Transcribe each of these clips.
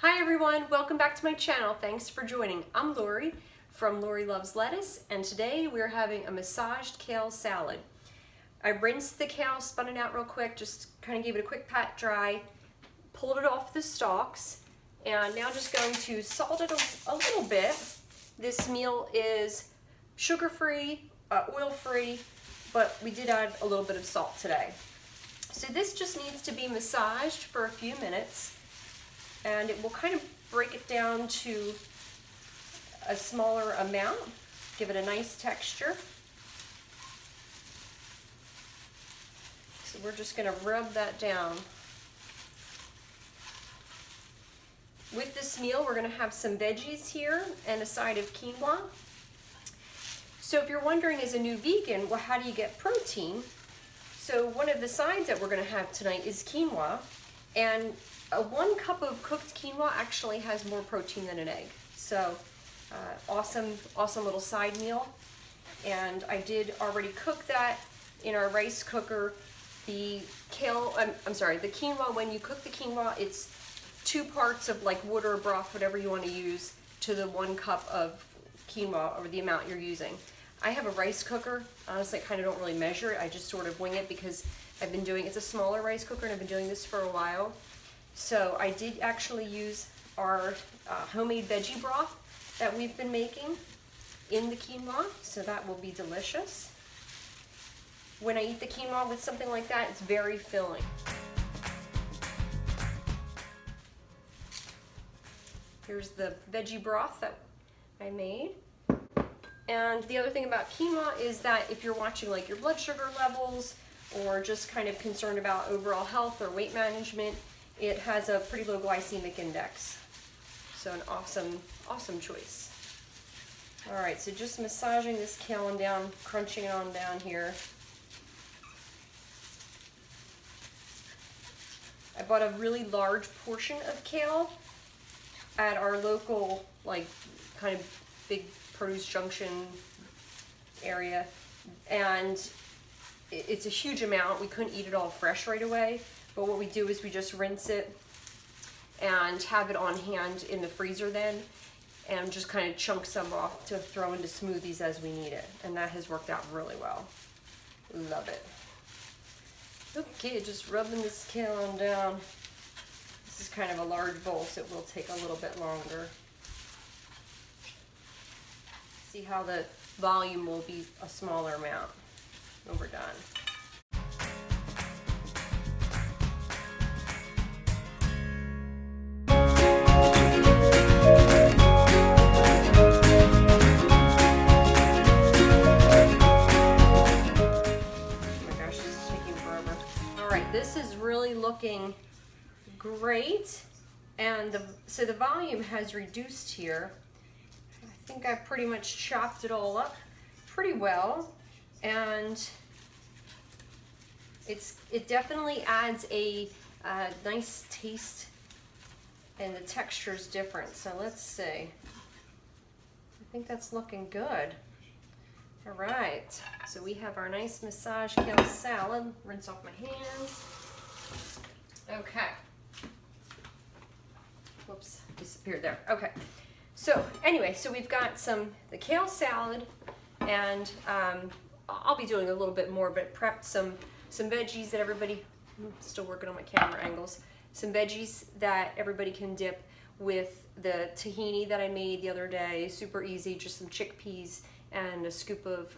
Hi everyone, welcome back to my channel. Thanks for joining. I'm Lori from Lori Loves Lettuce, and today we're having a massaged kale salad. I rinsed the kale, spun it out real quick, just kind of gave it a quick pat dry, pulled it off the stalks, and now just going to salt it a little bit. This meal is sugar-free, oil-free, but we did add a little bit of salt today. So this just needs to be massaged for a few minutes, and it will kind of break it down to a smaller amount, give it a nice texture. So we're just going to rub that down. With this meal, we're going to have some veggies here and a side of quinoa. So if you're wondering, as a new vegan, well, how do you get protein? So one of the sides that we're going to have tonight is quinoa, and 1 cup of cooked quinoa actually has more protein than an egg. So awesome little side meal. And I did already cook that in our rice cooker. The quinoa, when you cook the quinoa, it's 2 parts of like water or broth, whatever you want to use, to the 1 cup of quinoa, or the amount you're using. I have a rice cooker. Honestly, I kind of don't really measure it. I just sort of wing it because it's a smaller rice cooker and I've been doing this for a while. So I did actually use our homemade veggie broth that we've been making in the quinoa, so that will be delicious. When I eat the quinoa with something like that, it's very filling. Here's the veggie broth that I made. And the other thing about quinoa is that if you're watching like your blood sugar levels, or just kind of concerned about overall health or weight management, it has a pretty low glycemic index. So an awesome choice. All right, so just massaging this kale on down, crunching it on down here. I bought a really large portion of kale at our local, like, kind of big produce junction area, and it's a huge amount. We couldn't eat it all fresh right away, but what we do is we just rinse it and have it on hand in the freezer then, and just kind of chunk some off to throw into smoothies as we need it, and that has worked out really well. Love it. Okay, just rubbing this kale on down. This is kind of a large bowl, so it will take a little bit longer. See how the volume will be a smaller amount when we're done. This is really looking great, and so the volume has reduced here. I think I pretty much chopped it all up pretty well, and it definitely adds a nice taste, and the texture is different. So let's see. I think that's looking good. All right, so we have our nice massage kale salad. Rinse off my hands. Okay. Whoops, disappeared there. Okay. So anyway, so we've got the kale salad, and I'll be doing a little bit more, but prepped some veggies that everybody, I'm still working on my camera angles, some veggies that everybody can dip with the tahini that I made the other day. Super easy, just some chickpeas and a scoop of,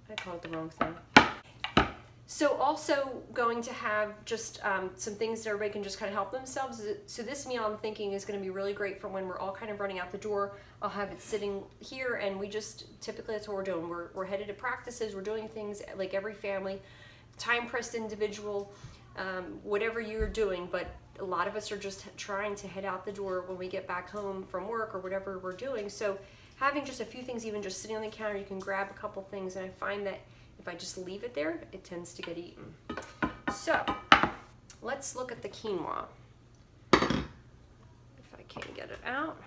I call it the wrong thing. So also going to have just some things that everybody can just kind of help themselves. So this meal, I'm thinking, is going to be really great for when we're all kind of running out the door. I'll have it sitting here, and we just, typically that's what we're doing. We're headed to practices, we're doing things like every family, time-pressed individual, whatever you're doing, but a lot of us are just trying to head out the door when we get back home from work or whatever we're doing. So having just a few things, even just sitting on the counter, you can grab a couple things, and I find that if I just leave it there, it tends to get eaten. So let's look at the quinoa. If I can get it out.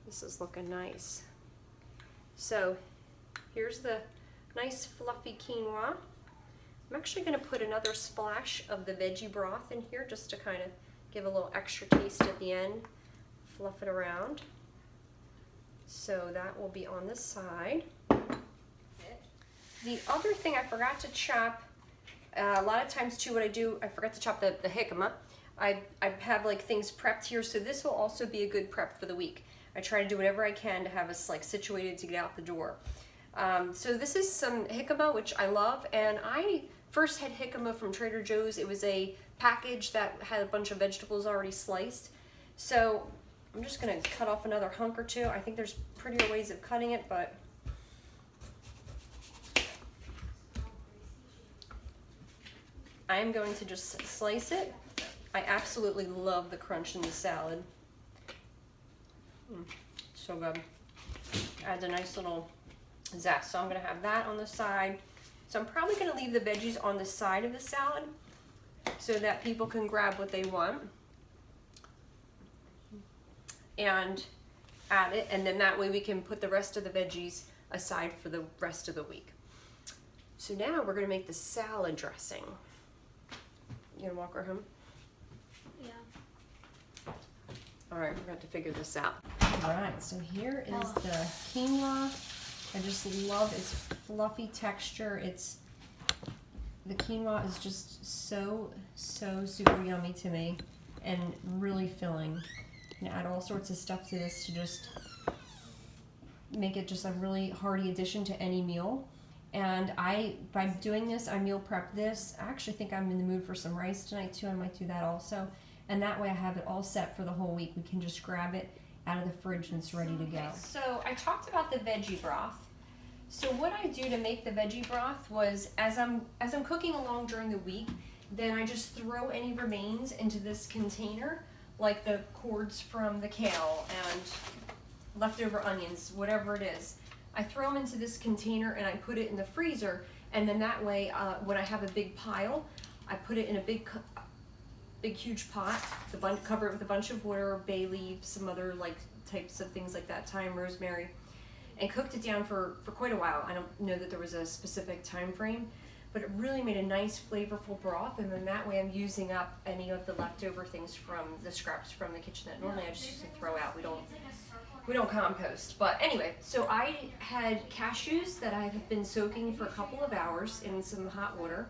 This is looking nice. So here's the nice fluffy quinoa. I'm actually going to put another splash of the veggie broth in here just to kind of give a little extra taste at the end. Fluff it around. So that will be on the side. The other thing I forgot to chop, a lot of times too what I do, I forgot to chop the jicama. I have like things prepped here, so this will also be a good prep for the week. I try to do whatever I can to have us like situated to get out the door. So this is some jicama, which I love, and I first had jicama from Trader Joe's. It was a package that had a bunch of vegetables already sliced. So I'm just gonna cut off another hunk or two. I think there's prettier ways of cutting it, but I am going to just slice it. I absolutely love the crunch in the salad. So good. Adds a nice little zest. So I'm gonna have that on the side. So I'm probably gonna leave the veggies on the side of the salad so that people can grab what they want and add it, and then that way we can put the rest of the veggies aside for the rest of the week. So now we're gonna make the salad dressing. You gonna walk her home? Yeah. All right, we're going to figure this out. All right, so here is the quinoa. I just love its fluffy texture. The quinoa is just so super yummy to me and really filling. You can add all sorts of stuff to this to just make it just a really hearty addition to any meal. And by doing this, I meal prep this. I actually think I'm in the mood for some rice tonight too. I might do that also. And that way I have it all set for the whole week. We can just grab it out of the fridge and it's ready to go. Okay, so I talked about the veggie broth. So what I do to make the veggie broth was, as I'm cooking along during the week, then I just throw any remains into this container, like the cords from the kale and leftover onions, whatever it is. I throw them into this container and I put it in the freezer, and then that way when I have a big pile, I put it in a big huge pot, cover it with a bunch of water, bay leaves, some other like types of things like that, thyme, rosemary, and cooked it down for quite a while. I don't know that there was a specific time frame, but it really made a nice flavorful broth, and then that way I'm using up any of the leftover things from the scraps from the kitchen that normally I just used to throw out. We don't compost. But anyway, so I had cashews that I've been soaking for a couple of hours in some hot water,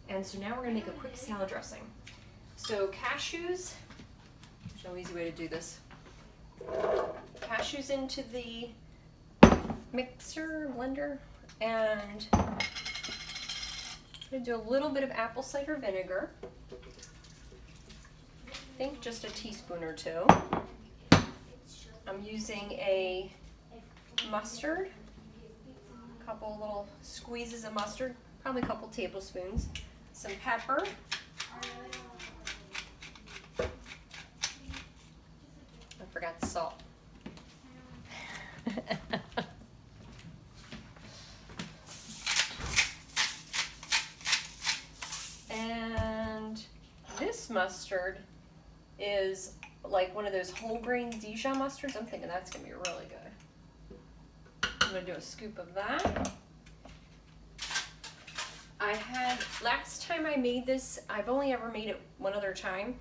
and so now we're gonna make a quick salad dressing. So cashews, there's no easy way to do this. Cashews into the mixer, blender, and I'm gonna do a little bit of apple cider vinegar. I think just a teaspoon or two. I'm using a mustard, a couple little squeezes of mustard, probably a couple tablespoons, some pepper, I forgot the salt. And this mustard is like one of those whole grain Dijon mustards. I'm thinking that's gonna be really good. I'm gonna do a scoop of that. Last time I made this, I've only ever made it one other time,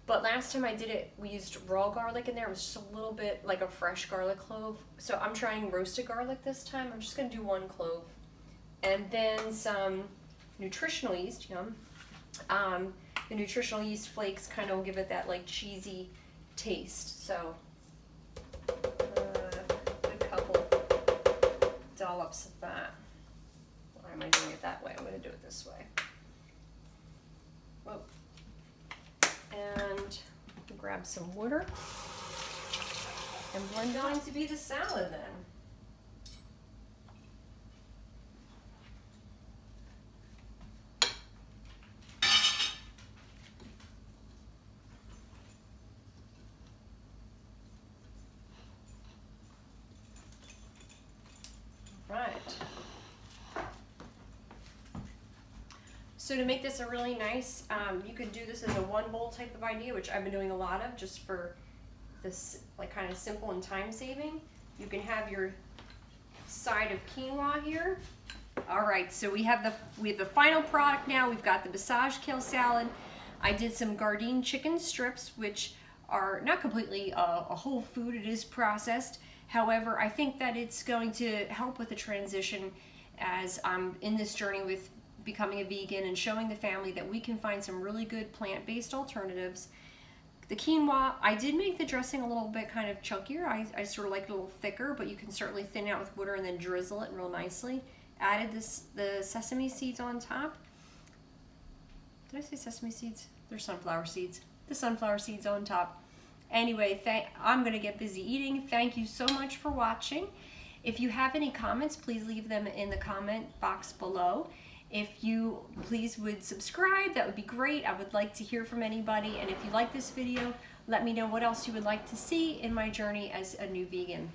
but last time I did it, we used raw garlic in there. It was just a little bit like a fresh garlic clove. So I'm trying roasted garlic this time. I'm just gonna do one clove. And then some nutritional yeast, yum. The nutritional yeast flakes kind of will give it that like cheesy taste. So a couple dollops of that. Why am I doing it that way? I'm going to do it this way. Whoa. And grab some water and blend it on to be the salad then. Right. So to make this a really nice, you could do this as a one bowl type of idea, which I've been doing a lot of just for this like kind of simple and time saving. You can have your side of quinoa here. All right, so we have the final product now. We've got the massage kale salad. I did some Gardein chicken strips, which are not completely a whole food. It is processed. However, I think that it's going to help with the transition as I'm in this journey with becoming a vegan and showing the family that we can find some really good plant-based alternatives. The quinoa, I did make the dressing a little bit kind of chunkier. I sort of like it a little thicker, but you can certainly thin out with water and then drizzle it real nicely. Added the sesame seeds on top. Did I say sesame seeds? They're sunflower seeds. The sunflower seeds on top. Anyway, I'm going to get busy eating. Thank you so much for watching. If you have any comments, please leave them in the comment box below. If you please would subscribe, that would be great. I would like to hear from anybody. And if you like this video, let me know what else you would like to see in my journey as a new vegan.